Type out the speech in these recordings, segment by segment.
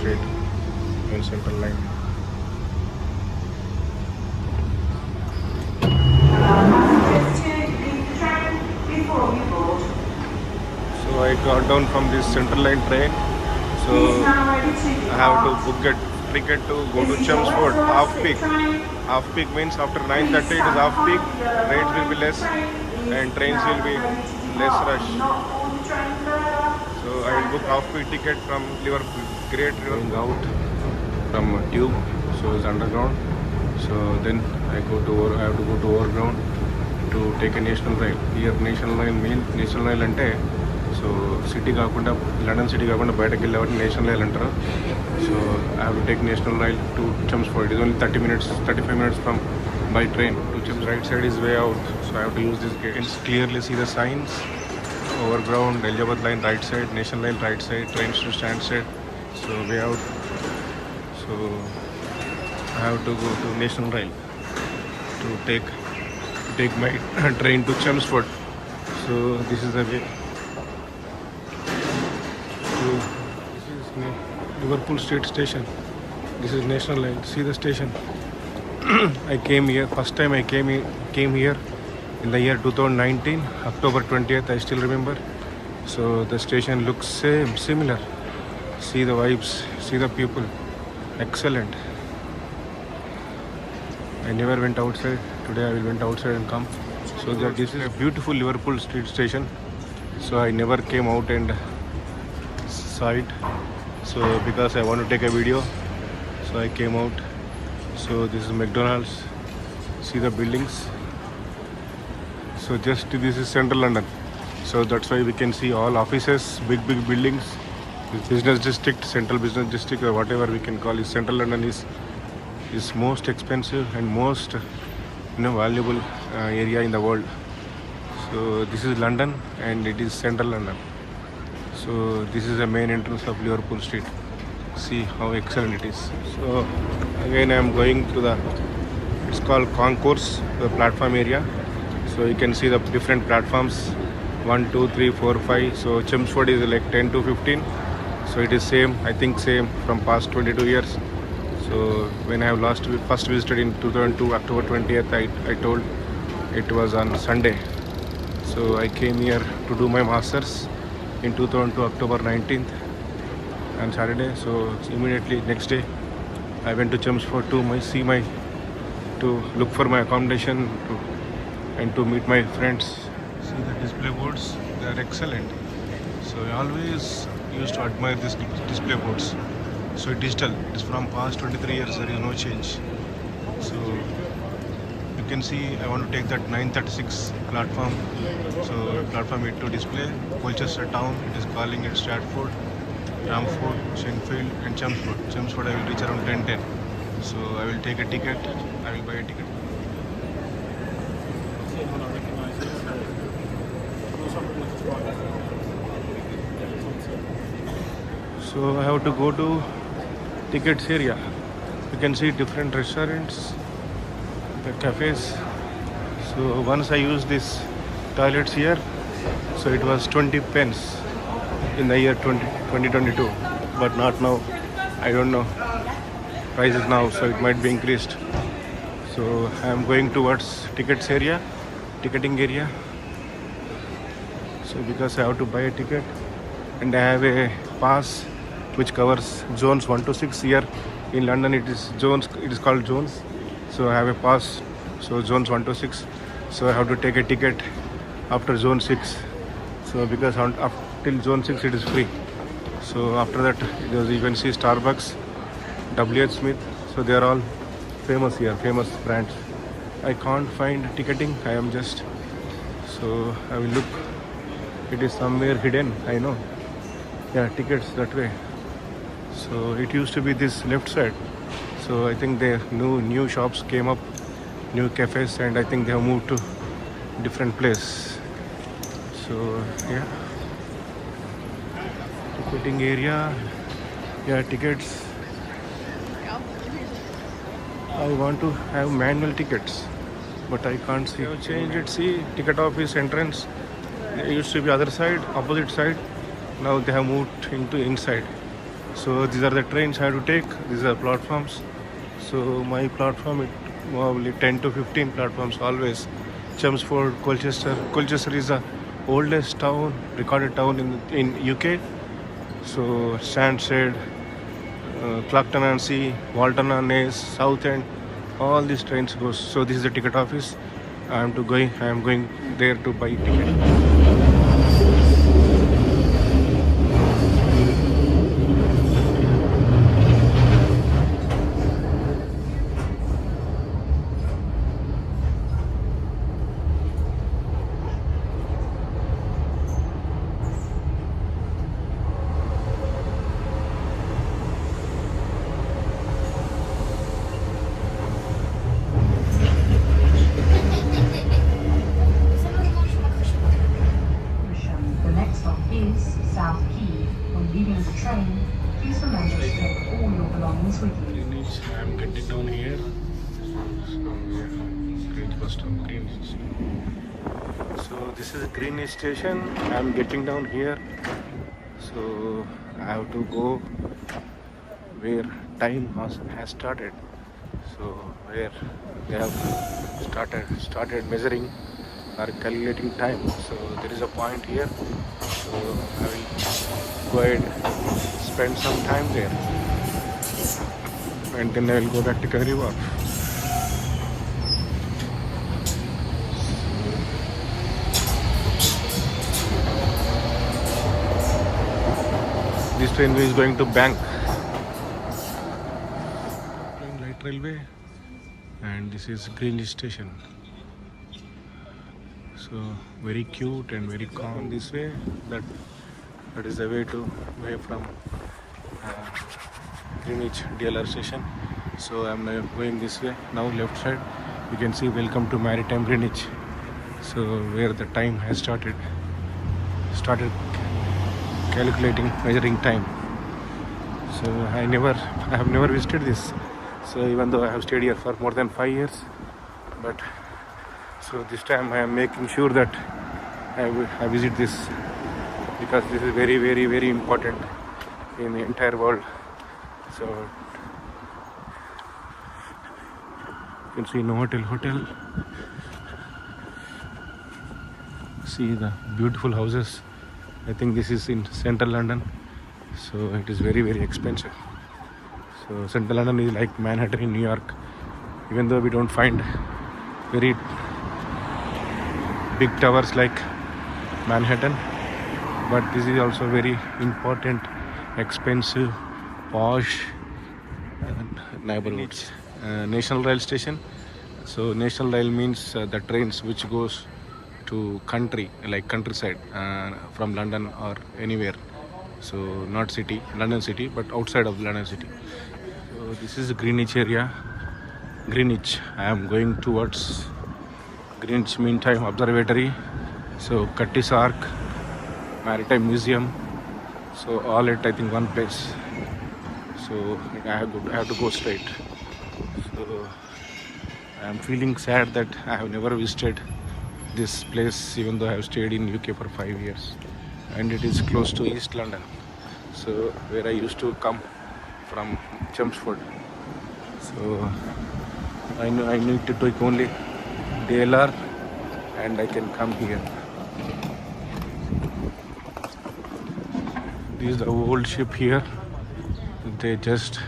Street in Central Line. So I got down from this Central Line train. So I have to book a ticket to go to Chelmsford half peak. Half peak means after 9:30 it is half peak. Rates will be less and trains will be less rush. So I will book half peak ticket from Liverpool. Great Going out from Tube, so it's underground. So then I have to go to overground to take a national rail. Here national rail means national rail ante so city కాకుండా London city కాకుండా బయటకు వెళ్ళేవాటి national rail అంటారు. So I have to take national rail to Chelmsford. It is only 30 minutes, 35 minutes from by train to Chelmsford. Right side is way out, so I have to use this gate. You can clearly see the signs. Overground, Elizabeth line right side, national line right side, trains to Stansted. So way out. So I have to go to national rail to take my train to Chelmsford. So this is the way. So this is Liverpool Street Station. This is National Line. See the station. I came here. First time I came here in the year 2019, October 20th. I still remember. So the station looks similar. See the vibes. See the people. Excellent. I never went outside. Today I will went outside and come. So this is a beautiful Liverpool Street Station. So I never came out and saw it. So because I want to take a video, so I came out. So this is McDonald's. See the buildings. So just this is Central London. So that's why we can see all offices, big buildings. This business district, central business district, or whatever we can call it. Central London is most expensive and most valuable area in the world. So this is London and it is Central London. So this is the main entrance of Liverpool Street. See how excellent it is. So again I am going to it's called Concourse, the platform area. So you can see the different platforms, 1, 2, 3, 4, 5. So Chelmsford is like 10 to 15. So it is same, I think same from past 22 years. So when I have first visited in 2002, October 20th, I told it was on Sunday. So I came here to do my masters in 2002, October 19th on Saturday. So immediately next day I went to Chelmsford to look for my accommodation and to meet my friends. See the display boards, they are excellent. So I always used to admire these display boards. So digital, it's from past 23 years, there is no change. So you can see I want to take that 936 platform. So platform 8 to display, Colchester town, it is calling it Stratford, Ramford, Shenfield and Chelmsford. Chelmsford I will reach around 10:10. So I will take a ticket, I will buy a ticket. So I have to go to tickets area. You can see different restaurants, the cafes. So once I used this toilets here, so it was 20 pence in the year 2022, but not now. I don't know prices now, so it might be increased. So I am going towards ticketing area. So because I have to buy a ticket and I have a pass which covers zones 1 to 6. Here in London it is called zones. So I have a pass, so zones 1 to 6. So I have to take a ticket after zone 6. So because till zone 6 it is free. So after that you can see Starbucks, WH Smith. So they are all famous here, famous brands. I can't find ticketing. I am just, so I will look. It is somewhere hidden, I know. Yeah, tickets that way. So it used to be this left side. So I think the new shops came up, new cafes, and I think they have moved to different place. So yeah, ticketing area. Yeah, tickets. I want to have manual tickets, but I can't see. They have changed it. See, ticket office entrance. It used to be other side, opposite side. Now they have moved into inside. So these are the trains I have to take. These are platforms. So my platform, it probably 10 to 15 platforms always. Chelmsford, Colchester. Colchester is the oldest town, recorded town in UK. So Stansted, Clacton on Sea, Walton on Naze, Southend, all these trains goes. So this is the ticket office. I am going there to buy ticket. The next stop is South Quay. When leaving the train, please remember to take all your belongings with you. Greenwich, I am getting down here. So Greenwich bus stop, Greenwich. So this is Greenwich station. I am getting down here. So I have to go where time has started. So where they have started measuring or calculating time. So there is a point here. So I will go ahead spend some time there, and then I will go back to Canary Wharf. This train is going to Bank Light Railway, and this is Greenwich Station. So very cute and very calm this way. That is the way from Greenwich DLR station. So I'm now going this way. Now left side, you can see Welcome to Maritime Greenwich. So where the time has started calculating, measuring time. So I have never visited this. So even though I have stayed here for more than 5 years, but so this time I am making sure that I visit this, because this is very, very, very important in the entire world. So you can see Novotel Hotel. See the beautiful houses. I think this is in central London. So it is very, very expensive. So central London is like Manhattan in New York. Even though we don't find very big towers like Manhattan, but this is also very important, expensive, posh neighborhoods. National Rail Station. So National Rail means the trains which goes to country, like countryside, from London or anywhere. So not city, London city, but outside of London city. So this is Greenwich area. Greenwich. I am going towards Greenwich Meantime Observatory. So Cuttis Ark, Maritime Museum. So all at I think one place. So I have to go straight. So I am feeling sad that I have never visited this place, even though I have stayed in UK for 5 years, and it is close to East London. So where I used to come from, Chelmsford. So I need to take only DLR and I can come here. This is the old ship here. They just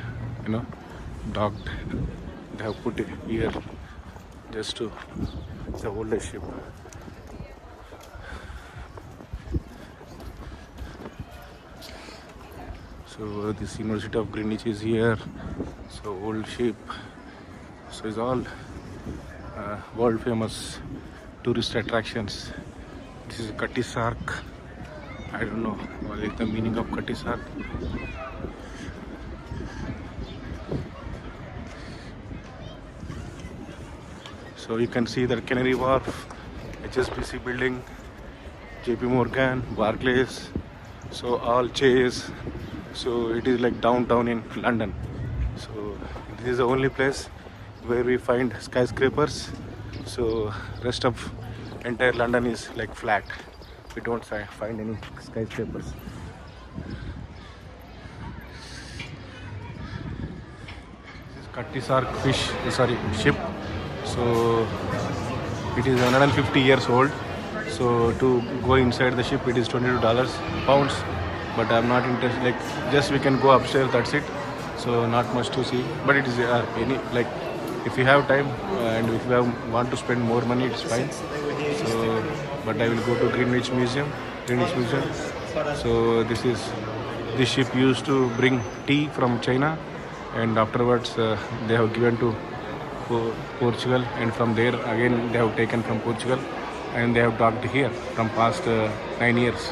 docked. They have put it here just to the oldest ship. So this University of Greenwich is here. So old ship. So it's all world famous tourist attractions. This is Cuttis Ark. I don't know what is the meaning of Cuttis Ark. So you can see the Canary Wharf, HSBC building, JP Morgan, Barclays, so all Chase. So it is like downtown in London. So this is the only place where we find skyscrapers. So rest of entire London is like flat. We don't find any skyscrapers. Cutty-Sark ship. So it is 150 years old. So to go inside the ship, it is $22 pounds. But I'm not interested. Like just we can go upstairs. That's it. So not much to see. But it is if you have time and if you want to spend more money, it's fine. So but I will go to Greenwich Museum. So this ship used to bring tea from China, and afterwards they have given to Portugal, and from there again they have taken from Portugal, and they have docked here from past 9 years.